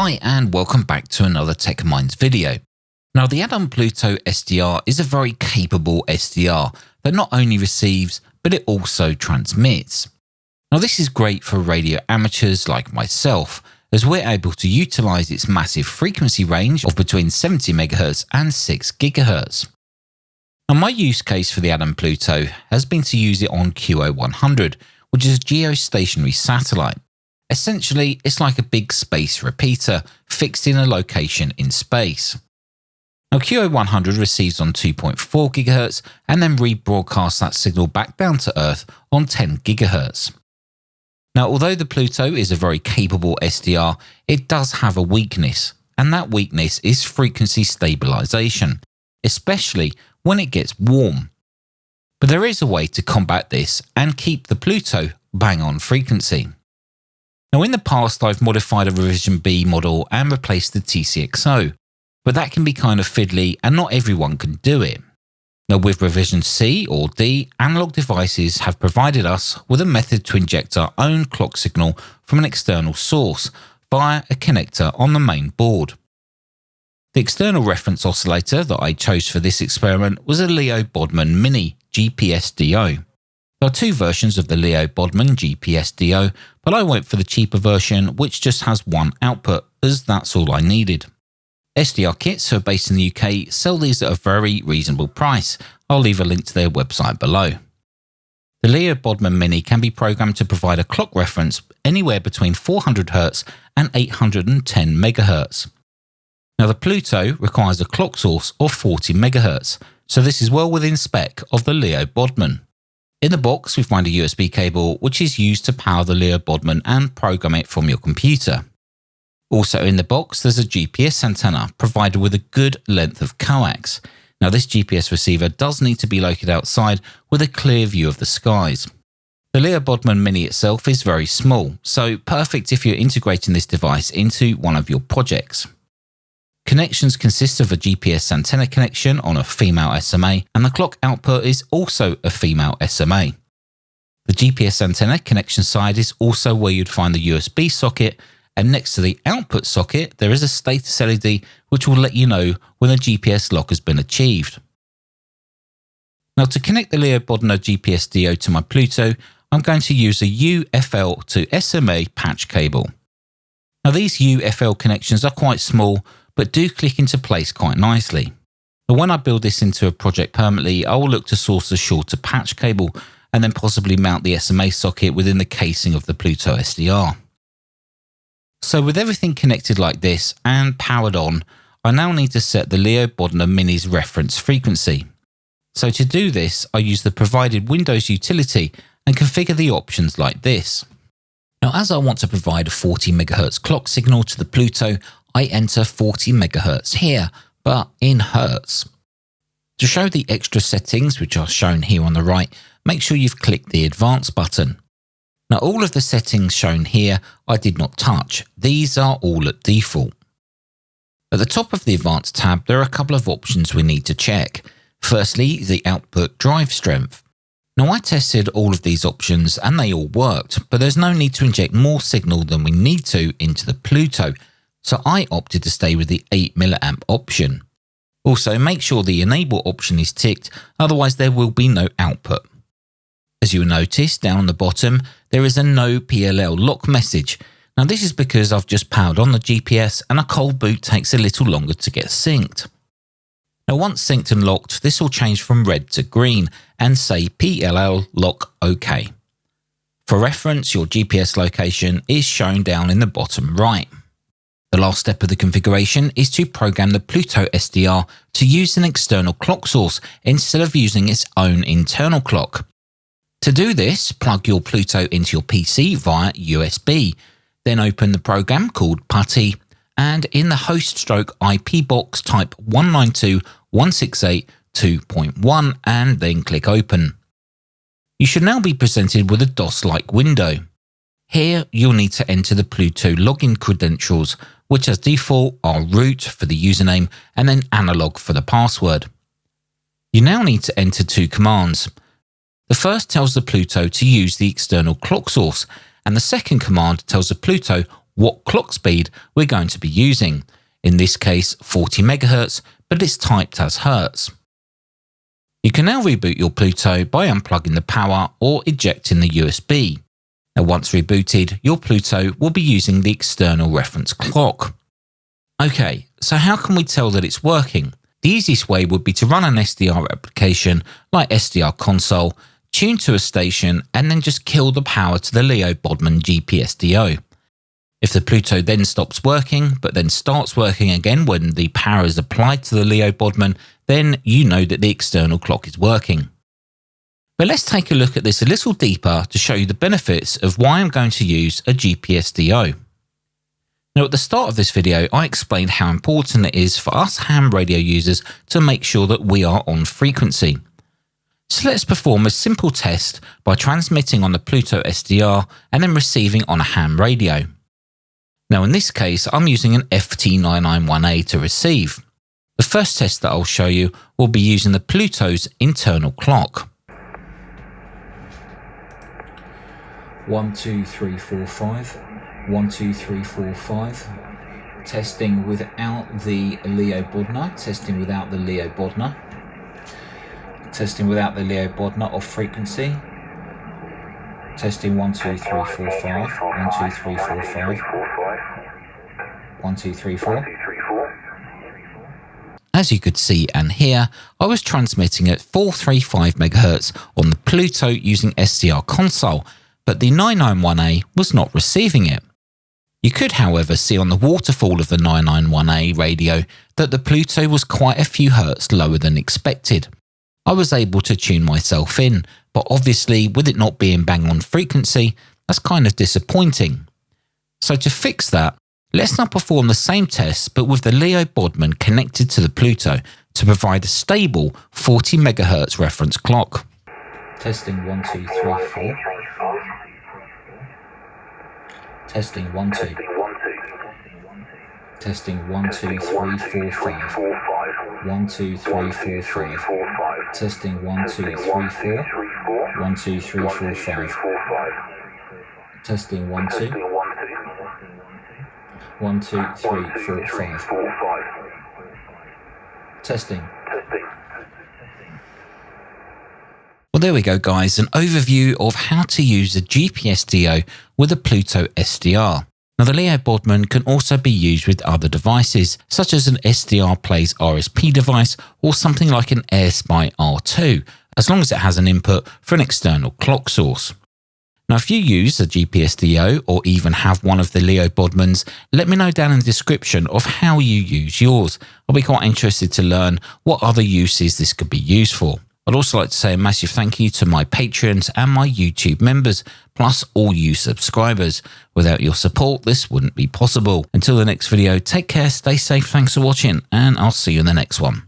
Hi and welcome back to another Tech Minds video. Now the Adalm Pluto SDR is a very capable SDR that not only receives but it also transmits. Now this is great for radio amateurs like myself as we're able to utilize its massive frequency range of between 70 MHz and 6 GHz. Now my use case for the Adalm Pluto has been to use it on QO100, which is a geostationary satellite. Essentially, it's like a big space repeater fixed in a location in space. Now QO100 receives on 2.4 GHz and then rebroadcasts that signal back down to Earth on 10 GHz. Now although the Pluto is a very capable SDR, it does have a weakness, and that weakness is frequency stabilization, especially when it gets warm. But there is a way to combat this and keep the Pluto bang on frequency. Now in the past I've modified a revision B model and replaced the TCXO, but that can be kind of fiddly and not everyone can do it. Now with revision C or D, analog devices have provided us with a method to inject our own clock signal from an external source via a connector on the main board. The external reference oscillator that I chose for this experiment was a Leo Bodnar Mini GPSDO. There are two versions of the Leo Bodnar GPSDO, but I went for the cheaper version which just has one output, as that's all I needed. SDR kits, who are based in the UK, sell these at a very reasonable price. I'll leave a link to their website below. The Leo Bodnar Mini can be programmed to provide a clock reference anywhere between 400 Hz and 810 MHz. Now the Pluto requires a clock source of 40 MHz, so this is well within spec of the Leo Bodnar. In the box we find a USB cable which is used to power the Leo Bodnar and program it from your computer. Also in the box there's a GPS antenna provided with a good length of coax. Now this GPS receiver does need to be located outside with a clear view of the skies. The Leo Bodnar Mini itself is very small, so perfect if you're integrating this device into one of your projects. Connections consist of a GPS antenna connection on a female SMA, and the clock output is also a female SMA. The GPS antenna connection side is also where you'd find the USB socket, and next to the output socket there is a status LED which will let you know when a GPS lock has been achieved. Now to connect the Leo Bodnar GPSDO to my Pluto, I'm going to use a UFL to SMA patch cable. Now these UFL connections are quite small, but do click into place quite nicely. But when I build this into a project permanently, I will look to source a shorter patch cable and then possibly mount the SMA socket within the casing of the Pluto SDR. So with everything connected like this and powered on, I now need to set the Leo Bodnar Mini's reference frequency. So to do this, I use the provided Windows utility and configure the options like this. Now as I want to provide a 40 MHz clock signal to the Pluto, I enter 40 MHz here, but in Hertz. To show the extra settings, which are shown here on the right, make sure you've clicked the Advanced button. Now all of the settings shown here I did not touch, these are all at default. At the top of the Advanced tab there are a couple of options we need to check. Firstly, the output drive strength. Now I tested all of these options and they all worked, but there's no need to inject more signal than we need to into the Pluto, so I opted to stay with the 8 mA option. Also make sure the enable option is ticked, otherwise there will be no output. As you will notice down on the bottom there is a no PLL lock message. Now this is because I've just powered on the GPS and a cold boot takes a little longer to get synced. Now once synced and locked, this will change from red to green and say PLL lock OK. For reference, your GPS location is shown down in the bottom right. The last step of the configuration is to program the Pluto SDR to use an external clock source instead of using its own internal clock. To do this, plug your Pluto into your PC via USB, then open the program called PuTTY and in the host/IP box type 192.168.2.1 and then click open. You should now be presented with a DOS-like window. Here you'll need to enter the Pluto login credentials, which as default are root for the username and then analog for the password. You now need to enter two commands. The first tells the Pluto to use the external clock source, and the second command tells the Pluto what clock speed we're going to be using. In this case 40 MHz, but it's typed as Hertz. You can now reboot your Pluto by unplugging the power or ejecting the USB. Now once rebooted, your Pluto will be using the external reference clock. Okay, so how can we tell that it's working? The easiest way would be to run an SDR application like SDR console, tune to a station, and then just kill the power to the Leo Bodnar GPSDO. If the Pluto then stops working, but then starts working again when the power is applied to the Leo Bodnar, then you know that the external clock is working. But let's take a look at this a little deeper to show you the benefits of why I'm going to use a GPSDO. Now at the start of this video, I explained how important it is for us ham radio users to make sure that we are on frequency. So let's perform a simple test by transmitting on the Pluto SDR and then receiving on a ham radio. Now in this case, I'm using an FT991A to receive. The first test that I'll show you will be using the Pluto's internal clock. 1 2 3 4 5 1 2 3 4 5. Testing without the Leo Bodnar. Testing without the Leo Bodnar. Testing without the Leo Bodnar off frequency. Testing 1 2 3 4 5 1 2 3 4 5 1 2 3 4. As you could see and hear, I was transmitting at 435 MHz on the Pluto using SDR console, but the 991A was not receiving it. You could, however, see on the waterfall of the 991A radio that the Pluto was quite a few hertz lower than expected. I was able to tune myself in, but obviously with it not being bang on frequency, that's kind of disappointing. So to fix that, let's now perform the same test but with the Leo Bodnar connected to the Pluto to provide a stable 40 MHz reference clock. Testing 1 2 3 4. Testing 1 2. Testing 1 2 3 4 5. 1 2 3 4 5. Testing 1 2 3 4. 1 2 3 4 5. Testing 1 2. 1 2 3 4 5. Testing. Well, there we go, guys, an overview of how to use a GPSDO with a Pluto SDR. Now, the Leo Bodnar can also be used with other devices, such as an SDR Plays RSP device or something like an AirSpy R2, as long as it has an input for an external clock source. Now, if you use a GPSDO or even have one of the Leo Bodnars, let me know down in the description of how you use yours. I'll be quite interested to learn what other uses this could be used for. I'd also like to say a massive thank you to my patrons and my YouTube members, plus all you subscribers. Without your support, this wouldn't be possible. Until the next video, take care, stay safe, thanks for watching, and I'll see you in the next one.